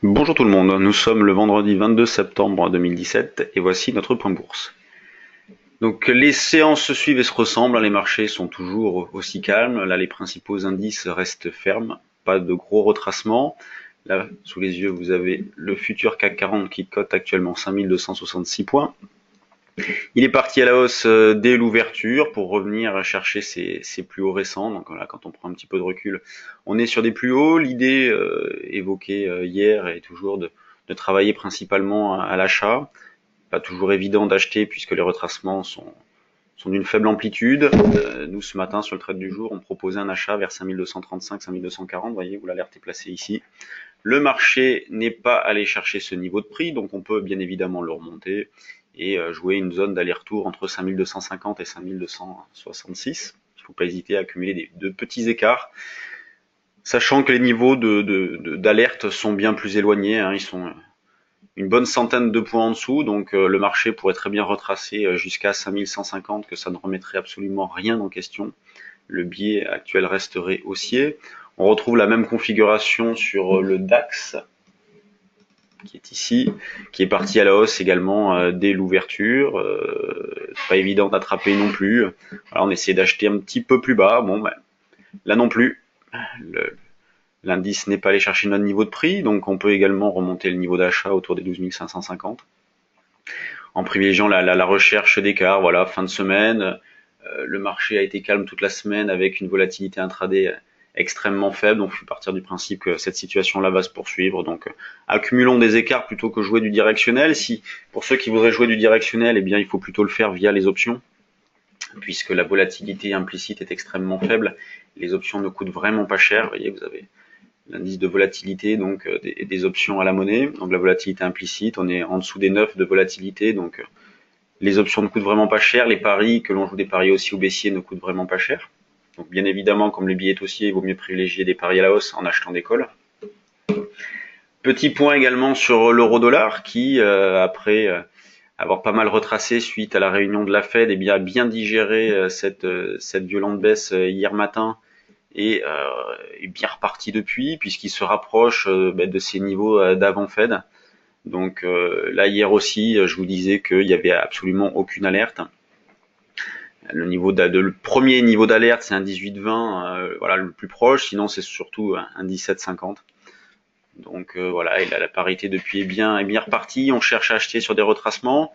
Bonjour tout le monde, nous sommes le vendredi 22 septembre 2017 et voici notre point bourse. Donc les séances se suivent et se ressemblent, les marchés sont toujours aussi calmes, là les principaux indices restent fermes, pas de gros retracements. Là sous les yeux vous avez le futur CAC 40 qui cote actuellement 5266 points. Il est parti à la hausse dès l'ouverture pour revenir chercher ses plus hauts récents. Donc voilà, quand on prend un petit peu de recul, on est sur des plus hauts. L'idée évoquée hier est toujours de travailler principalement à l'achat. Pas toujours évident d'acheter puisque les retracements sont d'une faible amplitude. Nous, ce matin, sur le trade du jour, on proposait un achat vers 5235, 5240. Vous voyez où l'alerte est placée ici. Le marché n'est pas allé chercher ce niveau de prix, donc on peut bien évidemment le remonter et jouer une zone d'aller-retour entre 5250 et 5266. Il ne faut pas hésiter à accumuler de petits écarts, sachant que les niveaux d'alerte sont bien plus éloignés, hein, ils sont une bonne centaine de points en dessous, donc le marché pourrait très bien retracer jusqu'à 5150, que ça ne remettrait absolument rien en question. Le biais actuel resterait haussier. On retrouve la même configuration sur le DAX, qui est ici, qui est parti à la hausse également dès l'ouverture. Pas évident d'attraper non plus. Voilà, on essaie d'acheter un petit peu plus bas. Bon, ben, là non plus. L'indice n'est pas allé chercher notre niveau de prix, donc on peut également remonter le niveau d'achat autour des 12 550 en privilégiant la recherche d'écart. Voilà, fin de semaine. Le marché a été calme toute la semaine avec une volatilité intraday extrêmement faible, donc je suis partir du principe que cette situation-là va se poursuivre. Donc accumulons des écarts plutôt que jouer du directionnel. Si pour ceux qui voudraient jouer du directionnel, eh bien il faut plutôt le faire via les options, puisque la volatilité implicite est extrêmement faible. Les options ne coûtent vraiment pas cher. Vous voyez, vous avez l'indice de volatilité, donc des options à la monnaie. Donc la volatilité implicite, on est en dessous des 9 de volatilité, donc les options ne coûtent vraiment pas cher. Les paris, que l'on joue des paris aussi ou baissier, ne coûtent vraiment pas cher. Donc bien évidemment, comme le billet est haussier, il vaut mieux privilégier des paris à la hausse en achetant des calls. Petit point également sur l'euro-dollar qui, après avoir pas mal retracé suite à la réunion de la Fed, a bien digéré cette violente baisse hier matin et est bien reparti depuis, puisqu'il se rapproche de ses niveaux d'avant Fed. Donc là hier aussi, je vous disais qu'il n'y avait absolument aucune alerte. Le premier niveau d'alerte, c'est un 18-20, voilà le plus proche. Sinon, c'est surtout un 17-50. Donc voilà, et là, la parité depuis est bien repartie. On cherche à acheter sur des retracements.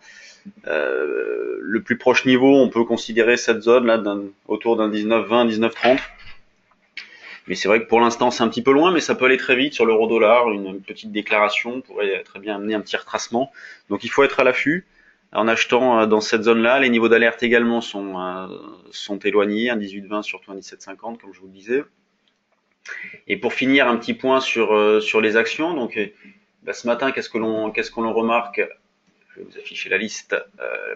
Le plus proche niveau, on peut considérer cette zone là autour d'un 19-20, 19-30. Mais c'est vrai que pour l'instant, c'est un petit peu loin, mais ça peut aller très vite sur l'euro-dollar. Une petite déclaration pourrait très bien amener un petit retracement. Donc il faut être à l'affût en achetant dans cette zone-là. Les niveaux d'alerte également sont éloignés, un 18-20 surtout un 17-50 comme je vous le disais. Et pour finir, un petit point sur les actions. Donc ce matin, qu'est-ce que l'on remarque? Je vais vous afficher la liste.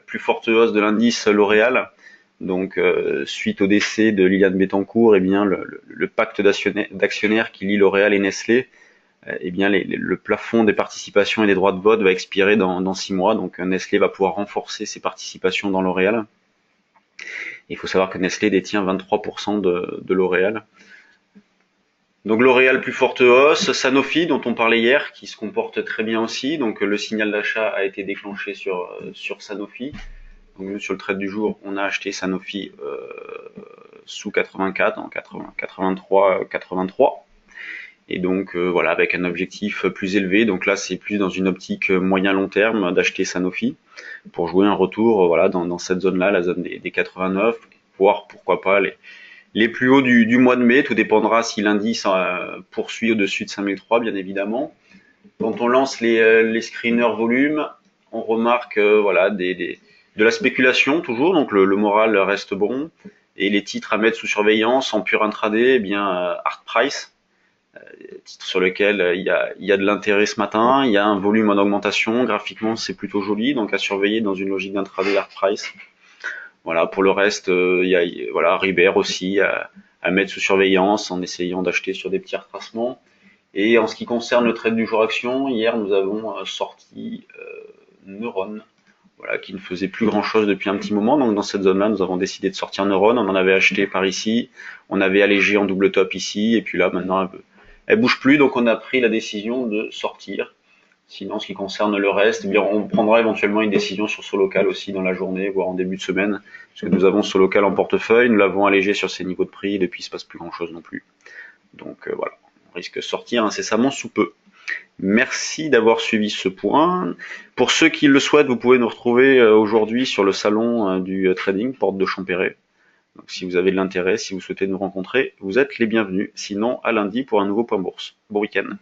Plus forte hausse de l'indice L'Oréal. Donc suite au décès de Liliane Bettencourt, eh bien le pacte d'actionnaires qui lie L'Oréal et Nestlé, eh bien le plafond des participations et des droits de vote va expirer dans 6 mois. Donc Nestlé va pouvoir renforcer ses participations dans L'Oréal. Il faut savoir que Nestlé détient 23% de L'Oréal. Donc L'Oréal, plus forte hausse. Sanofi, dont on parlait hier, qui se comporte très bien aussi. Donc le signal d'achat a été déclenché sur Sanofi. Donc nous, sur le trade du jour, on a acheté Sanofi sous 84, en 83. Et donc voilà, avec un objectif plus élevé. Donc là, c'est plus dans une optique moyen-long terme d'acheter Sanofi pour jouer un retour voilà, dans cette zone-là, la zone des 89, voire pourquoi pas les plus hauts du mois de mai. Tout dépendra si l'indice poursuit au-dessus de 5003, bien évidemment. Quand on lance les screeners volume, on remarque voilà, de la spéculation toujours, donc le moral reste bon. Et les titres à mettre sous surveillance en pur intraday, eh bien Hard Price, titre sur lequel il y a de l'intérêt ce matin, il y a un volume en augmentation, graphiquement c'est plutôt joli, donc à surveiller dans une logique d'intraday Hard Price. Voilà, pour le reste, il y a voilà, Ribert aussi à mettre sous surveillance en essayant d'acheter sur des petits retracements. Et en ce qui concerne le trade du jour action, hier nous avons sorti Neuron, voilà, qui ne faisait plus grand chose depuis un petit moment. Donc dans cette zone-là, nous avons décidé de sortir Neuron. On en avait acheté par ici, on avait allégé en double top ici, et puis là maintenant elle bouge plus, donc on a pris la décision de sortir. Sinon, en ce qui concerne le reste, eh bien, on prendra éventuellement une décision sur Solocal aussi dans la journée, voire en début de semaine, parce que nous avons Solocal en portefeuille, nous l'avons allégé sur ses niveaux de prix, et depuis il se passe plus grand chose non plus. Donc voilà, on risque de sortir incessamment sous peu. Merci d'avoir suivi ce point. Pour ceux qui le souhaitent, vous pouvez nous retrouver aujourd'hui sur le salon du trading, porte de Champéret. Donc si vous avez de l'intérêt, si vous souhaitez nous rencontrer, vous êtes les bienvenus. Sinon, à lundi pour un nouveau point bourse. Bon week-end.